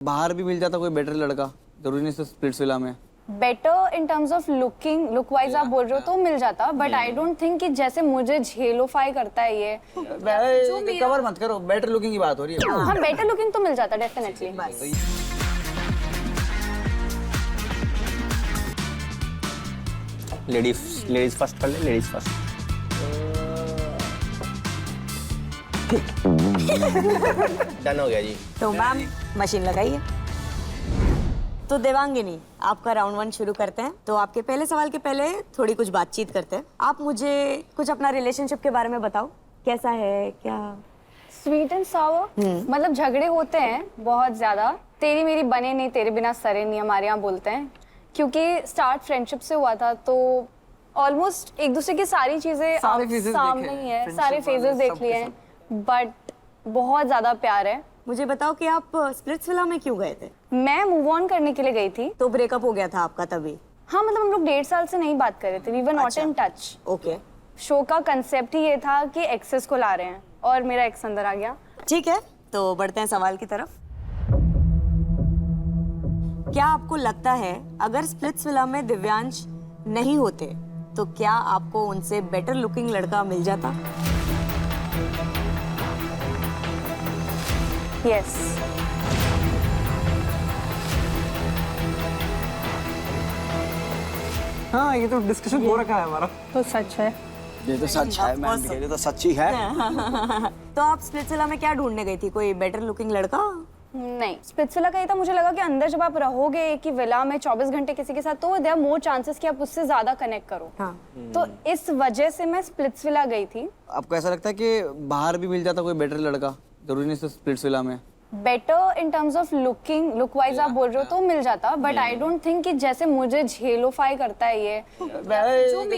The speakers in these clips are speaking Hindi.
बाहर भी मिल जाता कोई बेटर लड़का, जरूरी नहीं स्प्लिट्स विला में। Better in terms of look wise आप बोल रहे हो तो मिल जाता, बट आई डोंट थिंक कि जैसे मुझे झेलोफाई करता है ये। कवर मत करो, बेटर लुकिंग की बात हो रही है। हाँ, बेटर लुकिंग तो मिल जाता डेफिनेटली। लेडीज फर्स्ट कर ले, लेडीज फर्स्ट। डन हो गया जी। तो मैम मशीन लगाइए। तो देवांगिनी, आपका राउंड 1 शुरू करते हैं। तो आपके पहले सवाल के पहले थोड़ी कुछ बातचीत करते हैं। आप मुझे कुछ अपना रिलेशनशिप के बारे में बताओ, कैसा है, क्या? स्वीट एंड सावर, मतलब झगड़े होते हैं बहुत ज्यादा। तेरी मेरी बने नहीं, तेरे बिना सरे नहीं, हमारे यहाँ बोलते हैं, क्योंकि स्टार्ट फ्रेंडशिप से हुआ था। तो ऑलमोस्ट एक दूसरे की सारी चीजें सामने ही है, सारे फेजेस देख लिए हैं, बट बहुत ज्यादा प्यार है। मुझे बताओ कि आप स्प्लिट्स विला में क्यों गए थे? मैं मूव ऑन करने के लिए गई थी। तो ब्रेकअप हो गया था आपका तभी? हाँ, मतलब हम लोग 1.5 साल से नहीं बात कर रहे थे, we were not in touch. Okay. Show का कंसेप्ट ही ये था कि एक्सेस को ला रहे हैं, और मेरा एक्स अंदर आ गया। ठीक है, तो बढ़ते हैं सवाल की तरफ। क्या आपको लगता है अगर स्प्लिट्स विला में दिव्यांश नहीं होते तो क्या आपको उनसे बेटर लुकिंग लड़का मिल जाता? यस। हाँ, ये तो डिस्कशन हो रखा है हमारा। तो सच है। ये तो सच है मैम, ये तो सच्ची है। तो आप स्प्लिट्स विला में क्या ढूंढने गई थी? कोई बेटर लुकिंग लड़का? नहीं, स्पिट्सविला का ही था। मुझे लगा कि अंदर जब आप रहोगे एक ही विला में 24 घंटे किसी के साथ, तो देयर आर मोर चांसेस कि आप उससे ज्यादा कनेक्ट करो। हाँ। तो इस वजह से मैं स्प्लिट्सविला गई थी। आपको ऐसा लगता है कि बाहर भी मिल जाता कोई बेटर लड़का, जरूरी नहीं स्प्लिट्स विला में? Better in terms of look wise आप बोल रहे हो तो मिल जाता, बट आई डोंट थिंक कि जैसे मुझे झेलोफाई करता है ये।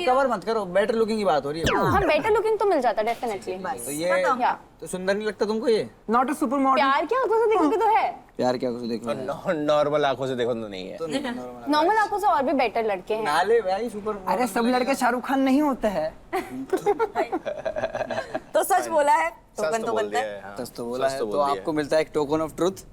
कवर मत करो, बेटर लुकिंग की बात हो रही है। हाँ, बेटर लुकिंग तो मिल जाता डेफिनेटली। तो ये तो सुंदर नहीं लगता तुमको ये? Not a super model. प्यार की आंखों से देखोगे तो है। प्यार क्या कुछ देखो, नॉर्मल आंखों से देखो तो नहीं है। नॉर्मल आंखों से और भी बेटर लड़के हैं। नाले भाई सुपर। अरे सब लड़के शाहरुख खान नहीं होते हैं। तो सच बोला है, टोकन तो बोल बनता दिया है। हाँ। सच तो बोला सच है। तो तो बोल दिया आपको मिलता है एक टोकन ऑफ ट्रुथ,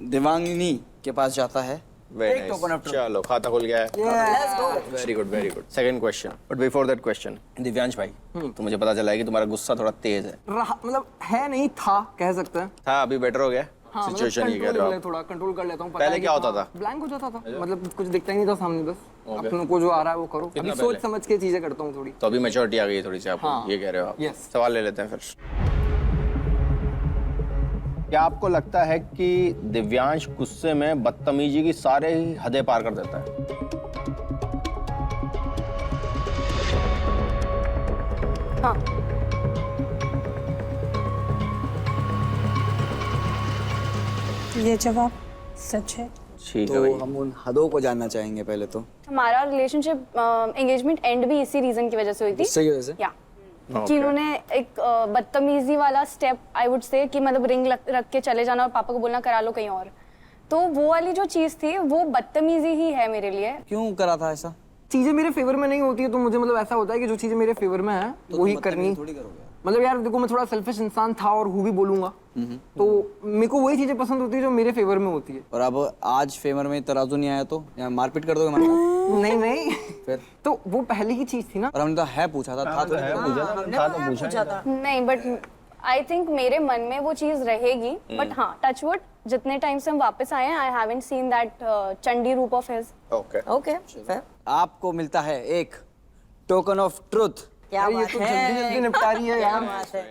देवांगिनी के पास जाता है Very एक nice. Token of truth. चलो, खाता खुल गया है। Let's go. Very good, very good. Second question, but before that question, Divyansh भाई, तो मुझे पता चला है कि तुम्हारा गुस्सा थोड़ा तेज है। मतलब है नहीं था, कह सकते हैं। था, अभी बेटर हो गया हाँ, सिचुएशन, ये कह रहे हो आप। थोड़ा कंट्रोल कर लेता हूँ। पहले क्या होता था? ब्लैंक हो जाता था, मतलब कुछ दिखता ही नहीं था सामने, बस अपनों को जो आ रहा है वो करो। अभी कितना सोच पहले? समझ के चीजें करता हूँ थोड़ी। तो अभी मैच्योरिटी आ गई है थोड़ी सी आपको, हाँ। ये कह रहे हो आप। Yes. सवाल ले लेते हैं फिर। क्या आपको लगता है कि दिव्यांश गुस्से में बदतमीजी की सारे ही हदें पार कर देता है? हाँ। ये जवाब सच है। ठीक है तो भाई। हम उन हदों को जानना चाहेंगे पहले तो। हमारा रिलेशनशिप एंगेजमेंट एंड भी इसी रीजन की वजह से हुई थी। इससे की वजह से? या Okay. कि उन्होंने एक बदतमीजी वाला स्टेप, आई वुड से, कि मतलब रिंग रख के चले जाना और पापा को बोलना करा लो कहीं और। तो वो वाली जो चीज थी वो बदतमीजी ही है मेरे लिए। क्यों करा था ऐसा? चीजें मेरे फेवर में नहीं होती है तो मुझे मतलब ऐसा होता है कि जो चीजें मेरे फेवर में है वही करनी। थोड़ी करोगे। मतलब यार देखो, मैं थोड़ा सेल्फिश इंसान था और हूँ भी बोलूंगा, तो मेरे को वही चीजें पसंद होती है जो मेरे फेवर में होती है। और अब आज फेवर में तराजू नहीं आया तो या मारपीट कर दोगे हमारे साथ? नहीं नहीं, फिर तो वो पहले की चीज थी ना। और हमने तो है पूछा था तो पूछा था। नहीं, बट आई थिंक मेरे मन में वो चीज रहेगी। बट हाँ, टचवुड, जितने टाइम से हम वापस आए हैं, I haven't seen that Chandi रूप ऑफ हिज। ओके। ओके, फिर आपको मिलता है एक टोकन ऑफ ट्रुथ। क्या ये बात तो है, जल्दी जल्दी निपटा रही है क्या यार। बात है।